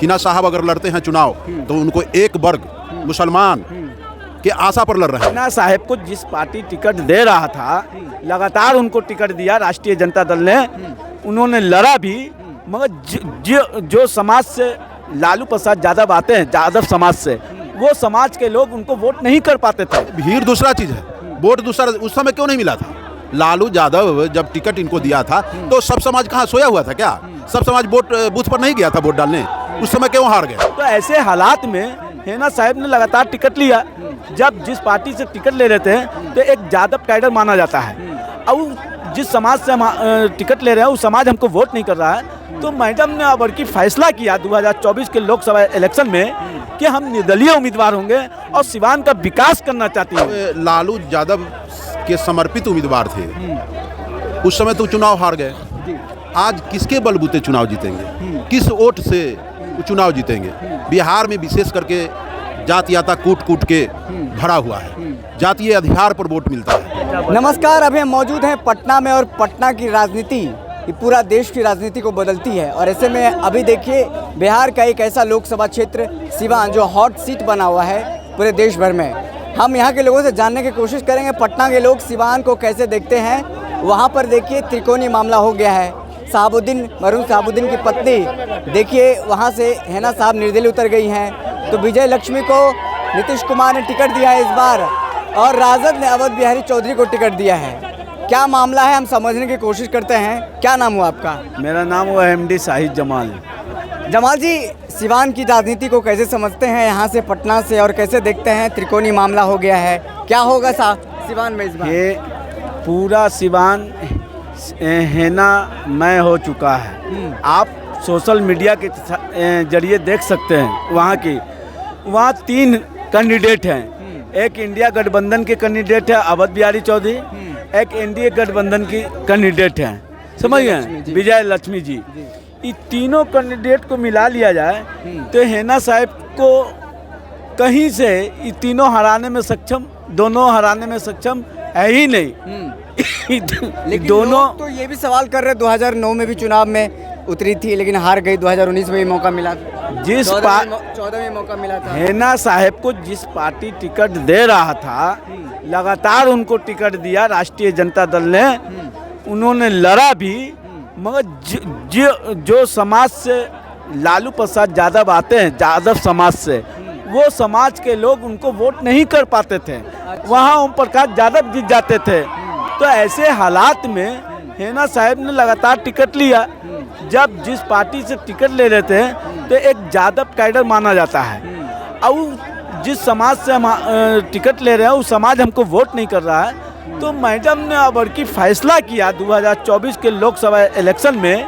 हिना साहब अगर लड़ते हैं चुनाव तो उनको एक वर्ग मुसलमान के आशा पर लड़ रहे हैं। हिना साहब को जिस पार्टी टिकट दे रहा था, लगातार उनको टिकट दिया राष्ट्रीय जनता दल ने, उन्होंने लड़ा भी, मगर जो समाज से लालू प्रसाद यादव आते हैं, यादव समाज से, वो समाज के लोग उनको वोट नहीं कर पाते थे। भीड़ दूसरा चीज है, वोट दूसरा। उस समय क्यों नहीं मिला था? लालू यादव जब टिकट इनको दिया था तो सब समाज कहाँ सोया हुआ था क्या? सब समाज वोट बूथ पर नहीं गया था वोट डालने? उस समय क्यों हार गए? तो ऐसे हालात में हिना साहब ने लगातार टिकट लिया। जब जिस पार्टी से टिकट ले लेते हैं तो एक यादव कैडर माना जाता है, और जिस समाज से हम टिकट ले रहे हैं उस समाज हमको वोट नहीं कर रहा है। तो मैडम ने अब की फैसला किया 2024 के लोकसभा इलेक्शन में कि हम निर्दलीय उम्मीदवार होंगे और सिवान का विकास करना चाहती हैं। लालू यादव के समर्पित उम्मीदवार थे, उस समय तो चुनाव हार गए। आज किसके बलबूते चुनाव जीतेंगे? किस वोट से चुनाव जीतेंगे? बिहार में विशेष करके जातीयता कूट कूट के भरा हुआ है, जातीय अधिकार पर वोट मिलता है। नमस्कार, अभी हम मौजूद हैं पटना में, और पटना की राजनीति ये पूरा देश की राजनीति को बदलती है। और ऐसे में अभी देखिए बिहार का एक ऐसा लोकसभा क्षेत्र सिवान जो हॉट सीट बना हुआ है पूरे देश भर में। हम यहाँ के लोगों से जानने की कोशिश करेंगे पटना के लोग सिवान को कैसे देखते हैं। वहाँ पर देखिए त्रिकोणीय मामला हो गया है। साहबुद्दीन, मरहूम साहबुद्दीन की पत्नी देखिए वहाँ से हिना साहब निर्दलीय उतर गई हैं। तो विजय लक्ष्मी को नीतीश कुमार ने टिकट दिया है इस बार, और राजद ने अवध बिहारी चौधरी को टिकट दिया है। क्या मामला है हम समझने की कोशिश करते हैं। क्या नाम हुआ आपका? मेरा नाम हुआ MD शाहिद जमाल। जमाल जी, सिवान की राजनीति को कैसे समझते हैं यहाँ से पटना से, और कैसे देखते हैं त्रिकोणीय मामला हो गया है, क्या होगा सिवान में इस बार? ये पूरा सिवान हिना मैं हो चुका है। आप सोशल मीडिया के जरिए देख सकते हैं वहाँ 3 कैंडिडेट हैं। एक इंडिया गठबंधन के कैंडिडेट है अवध बिहारी चौधरी, एक NDA गठबंधन की कैंडिडेट हैं, समझ गए, विजय लक्ष्मी जी। ये तीनों कैंडिडेट को मिला लिया जाए तो हिना साहब को कहीं से ये तीनों हराने में सक्षम, दोनों हराने में सक्षम है ही नहीं। लेकिन दोनों लोग तो ये भी सवाल कर रहे, 2009 में भी चुनाव में उतरी थी लेकिन हार गई, 2019 में भी मौका मिला, 14 में मौका मिला था। हिना साहब को जिस पार्टी टिकट दे रहा था, लगातार उनको टिकट दिया राष्ट्रीय जनता दल ने, उन्होंने लड़ा भी, मगर जो समाज से लालू प्रसाद यादव आते हैं, यादव समाज से, वो समाज के लोग उनको वोट नहीं कर पाते थे। वहाँ ओम प्रकाश यादव जीत जाते थे। तो ऐसे हालात में हिना साहब ने लगातार टिकट लिया। जब जिस पार्टी से टिकट ले लेते हैं तो एक यादव कैडर माना जाता है, और जिस समाज से हम टिकट ले रहे हैं उस समाज हमको वोट नहीं कर रहा है। तो मैडम ने अब की फैसला किया 2024 के लोकसभा इलेक्शन में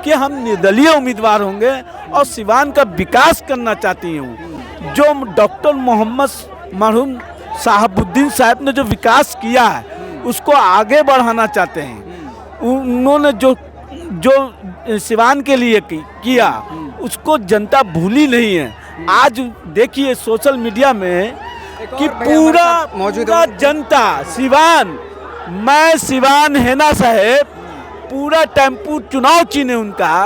कि हम निर्दलीय उम्मीदवार होंगे और सिवान का विकास करना चाहती हूँ। जो डॉक्टर मोहम्मद मरहूम साहबुद्दीन साहब ने जो विकास किया है उसको आगे बढ़ाना चाहते हैं। उन्होंने जो सिवान के लिए किया उसको जनता भूली नहीं है। आज देखिए सोशल मीडिया में कि पूरा जनता सिवान, मैं सिवान हिना साहब, पूरा टेम्पू चुनाव चिन्ह उनका,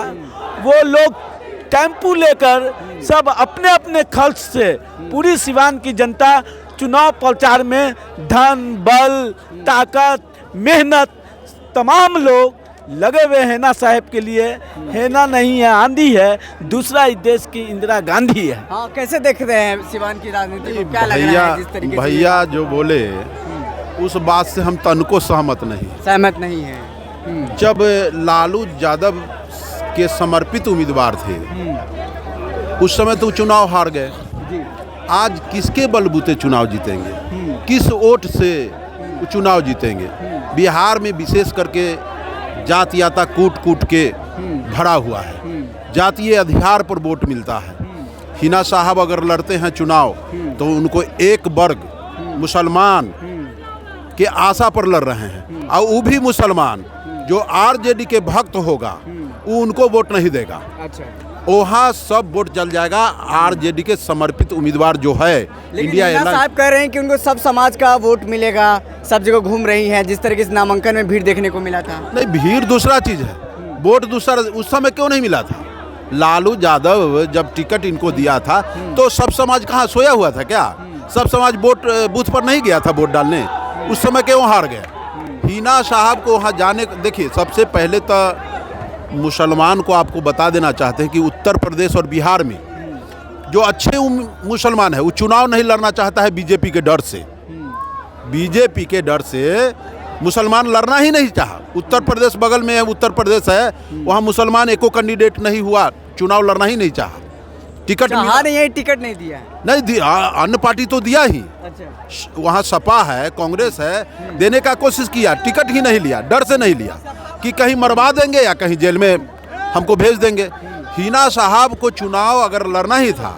वो लोग टेम्पू लेकर सब अपने अपने खर्च से पूरी सिवान की जनता चुनाव प्रचार में धन, बल, ताकत, मेहनत, तमाम लोग लगे हुए हिना साहब के लिए। हिना नहीं है, आंधी है, दूसरा इस देश की इंदिरा गांधी है। हाँ, कैसे देख रहे हैं सिवान की राजनीति को? क्या लग रहा है जिस तरीके से भैया जो बोले उस बात से हम तनको सहमत नहीं है। जब लालू यादव के समर्पित उम्मीदवार थे उस समय तो चुनाव हार गए। आज किसके बलबूते चुनाव जीतेंगे? किस वोट से चुनाव जीतेंगे? बिहार में विशेष करके जातीयता कूट कूट के भरा हुआ है, जातीय अधिकार पर वोट मिलता है। हिना साहब अगर लड़ते हैं चुनाव तो उनको एक वर्ग मुसलमान के आशा पर लड़ रहे हैं, और वो भी मुसलमान जो RJD के भक्त होगा वो उनको वोट नहीं देगा। अच्छा, वहाँ सब वोट चल जाएगा RJD के समर्पित उम्मीदवार जो है इंडिया हिना साहब कह रहे हैं कि उनको सब समाज का वोट मिलेगा, सब जगह घूम रही हैं, जिस तरीके से नामांकन में भीड़ देखने को मिला था। नहीं, भीड़ दूसरा चीज है, वोट दूसरा। उस समय क्यों नहीं मिला था? लालू यादव जब टिकट इनको दिया था तो सब समाज कहाँ सोया हुआ था क्या? सब समाज वोट बूथ पर नहीं गया था वोट डालने? उस समय क्यों हार गए? हिना साहब को वहाँ जाने, देखिए सबसे पहले तो मुसलमान को आपको बता देना चाहते हैं कि उत्तर प्रदेश और बिहार में जो अच्छे मुसलमान है वो चुनाव नहीं लड़ना चाहता है बीजेपी के डर से। बीजेपी के डर से मुसलमान लड़ना ही नहीं चाहा। उत्तर प्रदेश बगल में है, उत्तर प्रदेश है, वहाँ मुसलमान एको कैंडिडेट नहीं हुआ, चुनाव लड़ना ही नहीं चाहा। टिकट हाँ नहीं, टिकट नहीं दिया है। नहीं दिया, अन्य पार्टी तो दिया ही। अच्छा, वहाँ सपा है, कांग्रेस है, देने का कोशिश किया, टिकट ही नहीं लिया, डर से नहीं लिया कि कहीं मरवा देंगे या कहीं जेल में हमको भेज देंगे। हिना साहब को चुनाव अगर लड़ना ही था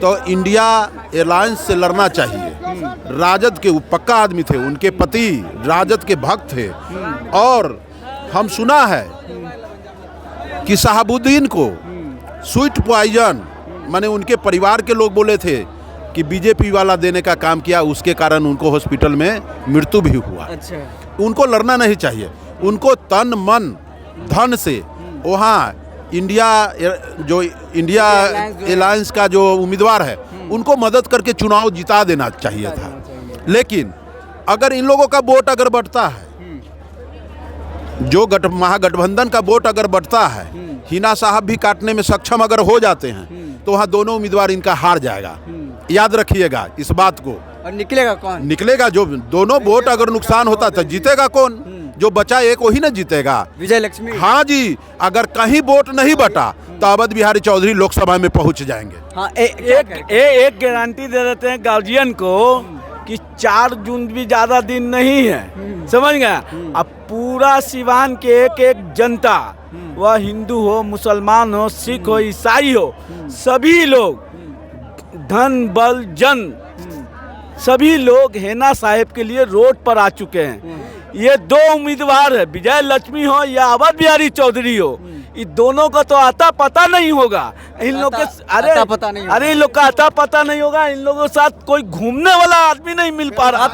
तो इंडिया अलायंस से लड़ना चाहिए। राजद के पक्का आदमी थे, उनके पति राजद के भक्त थे, और हम सुना है कि शहाबुद्दीन को स्वीट पॉइजन, माने उनके परिवार के लोग बोले थे कि बीजेपी वाला देने का काम किया, उसके कारण उनको हॉस्पिटल में मृत्यु भी हुआ। अच्छा, उनको लड़ना नहीं चाहिए, उनको तन मन धन से वहाँ इंडिया अलायंस का जो उम्मीदवार है उनको मदद करके चुनाव जिता देना चाहिए था। लेकिन अगर इन लोगों का वोट अगर बढ़ता है, जो महागठबंधन का वोट अगर बढ़ता है, हिना साहब भी काटने में सक्षम अगर हो जाते हैं तो वहाँ दोनों उम्मीदवार इनका हार जाएगा। याद रखिएगा इस बात को। और निकलेगा कौन? निकलेगा जो दोनों वोट अगर नुकसान होता तो जीतेगा कौन? जो बचा एक वही ना जीतेगा। विजय लक्ष्मी। हाँ जी, अगर कहीं वोट नहीं बटा तो अवध बिहारी चौधरी लोकसभा में पहुंच जाएंगे। हाँ, एक गारंटी दे देते हैं गार्जियन को कि 4 जून भी ज्यादा दिन नहीं है, समझ गया? अब पूरा सिवान के एक एक जनता, वह हिंदू हो, मुसलमान हो, सिख हो, ईसाई हो, सभी लोग, धन बल जन, सभी लोग हिना साहब के लिए रोड पर आ चुके हैं। ये 2 उम्मीदवार है, विजय लक्ष्मी हो या अवध बिहारी चौधरी हो, इन दोनों का तो आता पता नहीं होगा। इन लोग के अरे इन लोग का आता पता नहीं होगा। इन लोगों के साथ कोई घूमने वाला आदमी नहीं मिल पा रहा।